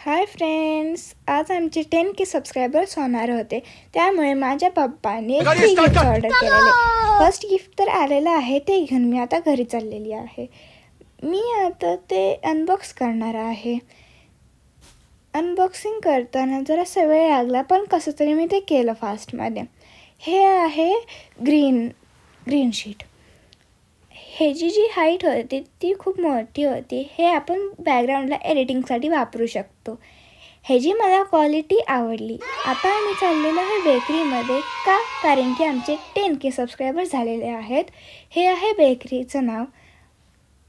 Hi friends, आज आमचे 10K subscribers होणार होते, त्यामुळे माझ्या पप्पाने 3 गिफ्ट ऑर्डर केलेले. फर्स्ट गिफ्ट तर आलेलं आहे, ते घेऊन मी आता घरी चाललेली आहे. मी आता ते अनबॉक्स करणार आहे. अनबॉक्सिंग करताना जरासा वेळ लागला, पण कसं तरी मी ते केलं फास्टमध्ये. हे आहे ग्रीन शीट. ह्याची जी हाईट होती ती खूप मोठी होती. हे आपण बॅकग्राऊंडला एडिटिंगसाठी वापरू शकतो. ह्याची मला क्वालिटी आवडली. आता आम्ही चाललेलो आहे बेकरीमध्ये. कारण की आमचे 10K सबस्क्रायबर झालेले आहेत. हे आहे बेकरीचं नाव.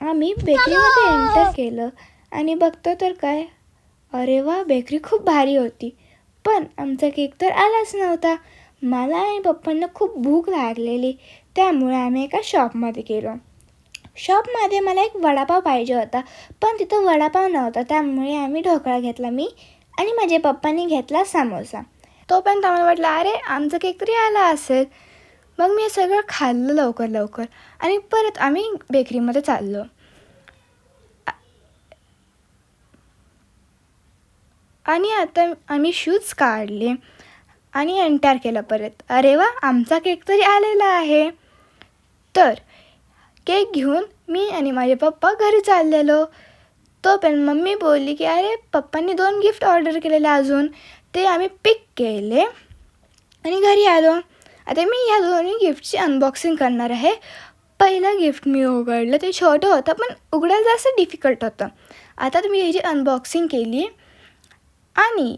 आम्ही बेकरीमध्ये एंटर केलं आणि बघतो तर काय, अरे वा, बेकरी खूप भारी होती. पण आमचा केक तर आलाच नव्हता. मला आणि पप्पांना खूप भूक लागलेली, त्यामुळे आम्ही एका शॉपमध्ये गेलो. शॉपमध्ये मला एक वडापाव पाहिजे होता, पण तिथं वडापाव नव्हता. त्यामुळे आम्ही ढोकळा घेतला, मी आणि माझ्या पप्पांनी घेतला समोसा. तोपर्यंत आम्हाला वाटलं, अरे आमचा केक तरी आला असेल. मग मी हे सगळं खाल्लं लवकर आणि परत आम्ही बेकरीमध्ये चाललो. आणि आता आम्ही शूज काढले आणि एंटर केलं परत. अरे वा, आमचा केक तरी आलेला आहे. तर केक घेऊन मी आणि माझे पप्पा घरी चाललेलो. तोपर्यंत मम्मी बोलली की अरे पप्पांनी 2 गिफ्ट ऑर्डर केलेले अजून, ते आम्ही पिक केले आणि घरी आलो. आता मी ह्या दोन्ही गिफ्टची अनबॉक्सिंग करणार आहे. पहिलं गिफ्ट मी उघडलं, ते छोटं होतं पण उघडायला जास्त डिफिकल्ट होतं. आता तुम्ही ह्याची अनबॉक्सिंग केली आणि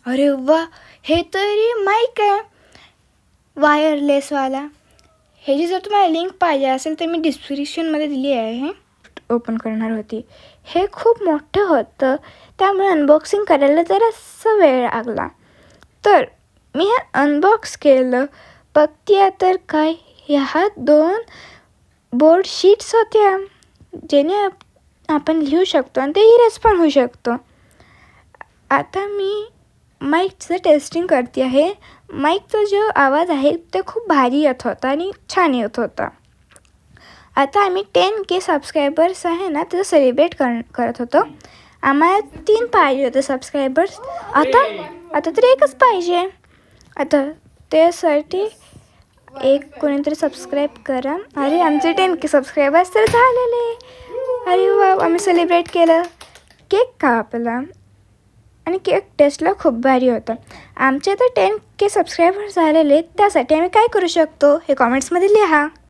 अरे वा, हे तरी माईक आहे वायरलेसवाला. ह्याची जर तुम्हाला लिंक पाहिजे असेल तर मी डिस्क्रिप्शनमध्ये दिली आहे. ओपन करणार होती. हे खूप मोठं होतं, त्यामुळे अनबॉक्सिंग करायला जरासा वेळ लागला. तर मी हे अनबॉक्स केलं. बघते तर काय, ह्या 2 बोर्ड शीट्स होत्या, जेणे आपण लिहू शकतो आणि ते इरेज पण होऊ शकतो. आता मी माईकचं टेस्टिंग करते आहे. माईकचा जो आवाज आहे ते खूप भारी येत होता आणि छान येत होता. आता आम्ही 10K सबस्क्रायबर्स आहे ना, त्याचं सेलिब्रेट करत होतो. आम्हाला 3 पाहिजे होते सबस्क्रायबर्स. आता तर 1च पाहिजे. आता त्यासाठी कोणीतरी सबस्क्राईब करा. अरे आमचे 10K सबस्क्रायबर्स तर झालेले. अरे वा, आम्ही सेलिब्रेट केलं. केक कापला आणि केक टेस्टला खूप भारी होता. आमचे तर 10K सबस्क्रायबर्स झालेले, त्यासाठी आम्ही काय करू शकतो हे कॉमेंट्समध्ये लिहा.